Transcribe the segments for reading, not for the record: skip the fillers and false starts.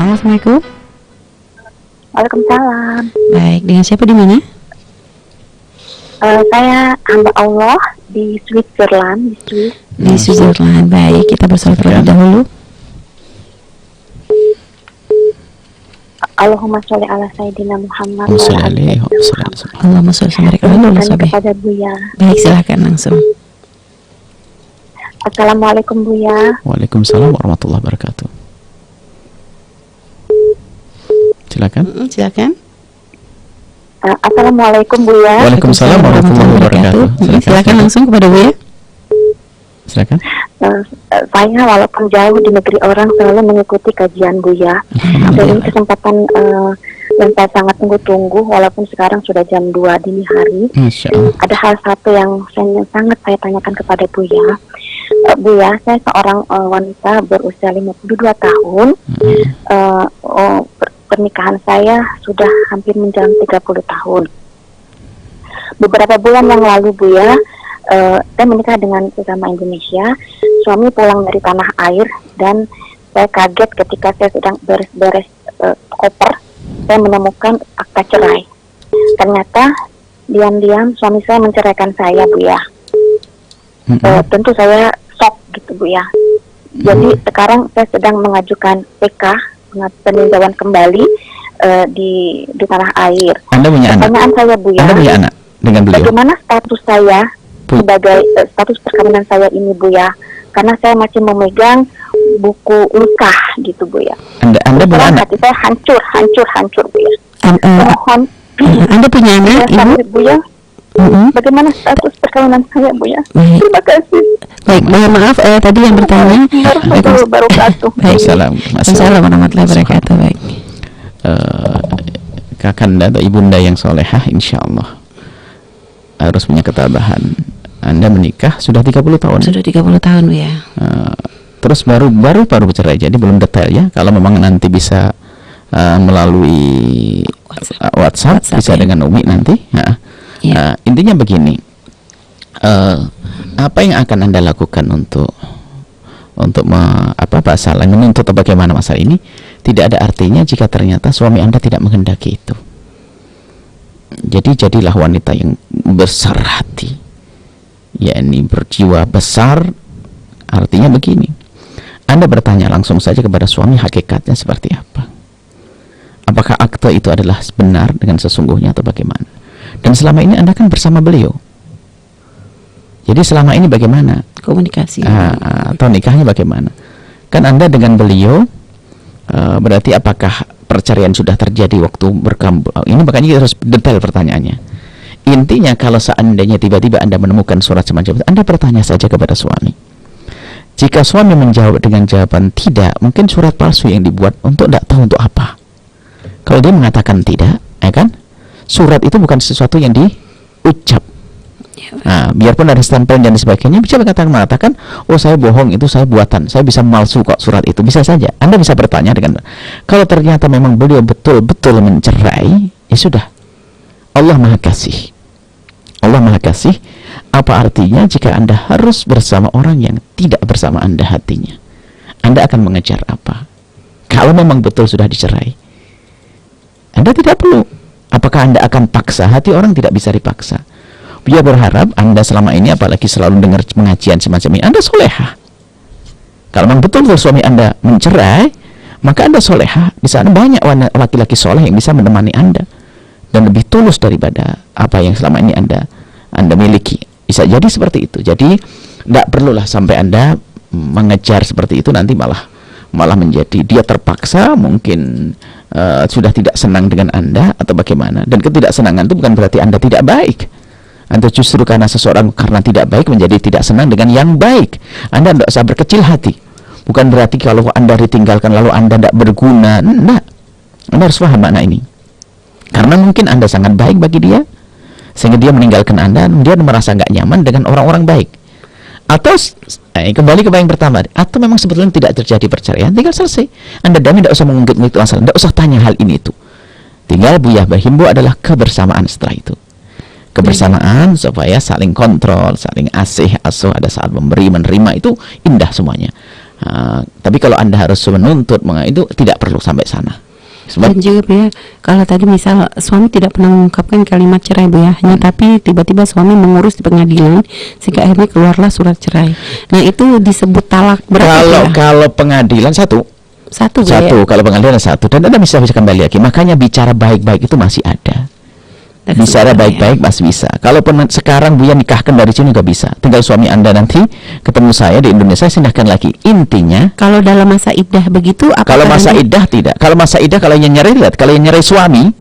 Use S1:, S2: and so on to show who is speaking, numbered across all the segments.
S1: Assalamualaikum.
S2: Waalaikumsalam.
S1: Baik, dengan siapa di mana?
S2: Saya hamba Allah di Switzerland, di Swiss.
S1: Di Switzerland. Baik, kita bersolat terlebih dahulu.
S2: Allahumma sholli ala sayyidina Muhammad.
S1: Allahumma sholli ala
S2: kepada Buya.
S1: Baik, silakan langsung.
S2: Assalamualaikum Buya.
S3: Waalaikumsalam warahmatullahi wabarakatuh. Silakan.
S1: Silakan.
S2: Assalamualaikum Buya.
S3: Waalaikumsalam warahmatullahi wabarakatuh.
S1: Silakan langsung kepada Buya.
S3: Silakan.
S2: Saya walaupun jauh di negeri orang selalu mengikuti kajian Buya. Dan ini kesempatan yang saya sangat tunggu-tunggu walaupun sekarang sudah jam 2 dini hari.
S3: Masya Allah.
S2: Ada hal satu yang sangat saya tanyakan kepada Buya. Buya, saya seorang wanita berusia 52 tahun. Pernikahan saya sudah hampir menjalani 30 tahun. Beberapa bulan yang lalu Buya, saya menikah dengan sesama Indonesia. Suami pulang dari tanah air dan saya kaget ketika saya sedang beres-beres koper, saya menemukan akta cerai. Ternyata diam-diam suami saya menceraikan saya Buya. Tentu saya shock gitu Buya. Jadi sekarang saya sedang mengajukan PK, peninjauan kembali di tanah air.
S3: Anda punya anak?
S2: Pertanyaan saya Buya,
S3: Anda punya anak dengan beliau?
S2: Bagaimana status saya sebagai status perkawinan saya ini Buya? Karena saya masih memegang buku nikah gitu Buya.
S3: Anda punya anak?
S2: Hati saya hancur Buya. Mohon.
S1: Anda punya anak, Ibu?
S2: Buya. Bagaimana status perkawinan saya Buya?
S1: Baik.
S2: Terima kasih.
S1: Baik, mohon maaf tadi yang bertanya.
S2: Warahmatullahi wabarakatuh.
S1: Assalamualaikum warahmatullahi wabarakatuh. Baik.
S3: Kakanda atau ibunda yang solehah insya Allah harus punya ketabahan. Anda menikah sudah 30 tahun.
S1: Sudah 30 tahun ya.
S3: Terus baru bercerai, jadi belum detail ya. Kalau memang nanti bisa melalui WhatsApp bisa ya, dengan Umi nanti. Intinya begini, apa yang akan Anda lakukan untuk menuntut atau bagaimana masalah ini? Tidak ada artinya jika ternyata suami Anda tidak menghendaki itu. Jadi jadilah wanita yang besar hati, yakni berjiwa besar. Artinya begini, Anda bertanya langsung saja kepada suami hakikatnya seperti apa. Apakah akte itu adalah benar dengan sesungguhnya atau bagaimana? Dan selama ini Anda kan bersama beliau. Jadi selama ini bagaimana
S1: komunikasi
S3: atau nikahnya bagaimana? Kan Anda dengan beliau berarti apakah perceraian sudah terjadi waktu berkambul? Ini makanya harus detail pertanyaannya. Intinya kalau seandainya tiba-tiba Anda menemukan surat semacam itu, Anda bertanya saja kepada suami. Jika suami menjawab dengan jawaban tidak, mungkin surat palsu yang dibuat untuk tidak tahu untuk apa. Kalau dia mengatakan tidak, ya kan? Surat itu bukan sesuatu yang diucap. Nah, biarpun ada stempel dan sebagainya, bisa mengatakan, oh saya bohong, itu saya buatan, saya bisa malsu kok surat itu, bisa saja. Anda bisa bertanya dengan, kalau ternyata memang beliau betul-betul mencerai, ya sudah, Allah Maha Kasih. Allah Maha Kasih. Apa artinya jika Anda harus bersama orang yang tidak bersama Anda hatinya? Anda akan mengejar apa? Kalau memang betul sudah dicerai, Anda tidak perlu. Apakah Anda akan paksa? Hati orang tidak bisa dipaksa. Dia berharap Anda selama ini, apalagi selalu dengar pengajian semacam ini, Anda solehah. Kalau memang betul suami Anda mencerai, maka Anda solehah. Di sana banyak laki-laki soleh yang bisa menemani Anda dan lebih tulus daripada apa yang selama ini Anda miliki. Bisa jadi seperti itu. Jadi tidak perlulah sampai Anda mengejar seperti itu, nanti malah menjadi dia terpaksa, mungkin sudah tidak senang dengan Anda atau bagaimana. Dan ketidaksenangan itu bukan berarti Anda tidak baik. Anda justru karena seseorang karena tidak baik menjadi tidak senang dengan yang baik. Anda tidak usah berkecil hati. Bukan berarti kalau Anda ditinggalkan lalu Anda tidak berguna. Tidak. Anda harus paham makna ini. Karena mungkin Anda sangat baik bagi dia, sehingga dia meninggalkan Anda, dia merasa nggak nyaman dengan orang-orang baik. Atau kembali ke yang pertama, atau memang sebetulnya tidak terjadi perceraian, tinggal selesai. Anda damai, tidak usah mengungkit-ungkit masalah, tidak usah tanya hal ini itu. Tinggal Buya berhimbau adalah kebersamaan setelah itu. Kebersamaan supaya saling kontrol, saling asuh, ada saat memberi menerima, itu indah semuanya. Tapi kalau Anda harus menuntut itu tidak perlu sampai sana. Sebab
S1: Dan juga Bu ya, kalau tadi misal suami tidak pernah mengungkapkan kalimat cerai Bu ya, hanya tapi tiba-tiba suami mengurus di pengadilan sehingga akhirnya keluarlah surat cerai. Nah itu disebut talak berapa?
S3: kalau pengadilan satu
S1: Bu ya?
S3: kalau pengadilan satu, dan Anda bisa kembali lagi. Makanya bicara baik-baik itu masih ada. Bicara baik-baik masih bisa. Kalaupun sekarang Buya nikahkan dari sini juga bisa. Tinggal suami Anda nanti ketemu saya di Indonesia, sindahkan lagi. Intinya
S1: kalau dalam masa iddah begitu,
S3: kalau masa iddah tidak. Kalau masa iddah, kalau yang nyerah, lihat, kalau yang nyerah suami,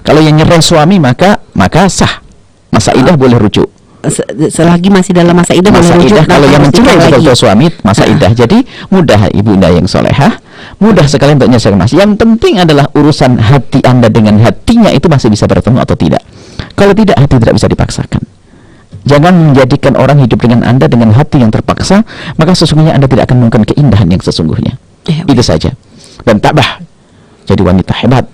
S3: kalau yang nyerah suami maka sah. Masa iddah boleh rujuk.
S1: Selagi masih dalam masa iddah boleh rujuk.
S3: Kalau yang mencerai sebagai suami masa iddah. Jadi mudah ibunda yang solehah, mudah sekali untuk menyelesaikan masalah. Yang penting adalah urusan hati Anda dengan hatinya itu masih bisa bertemu atau tidak. Kalau tidak, hati tidak bisa dipaksakan. Jangan menjadikan orang hidup dengan Anda dengan hati yang terpaksa, maka sesungguhnya Anda tidak akan menemukan keindahan yang sesungguhnya. Itu saja. Dan tabah jadi wanita hebat,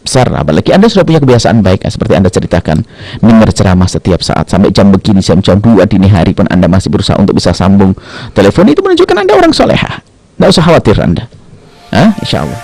S3: besar. Apalagi Anda sudah punya kebiasaan baik seperti Anda ceritakan, mendengar ceramah setiap saat sampai jam begini, jam 2 dini hari pun Anda masih berusaha untuk bisa sambung telepon. Itu menunjukkan Anda orang solehah. Tidak usah khawatir Anda. Insya Allah.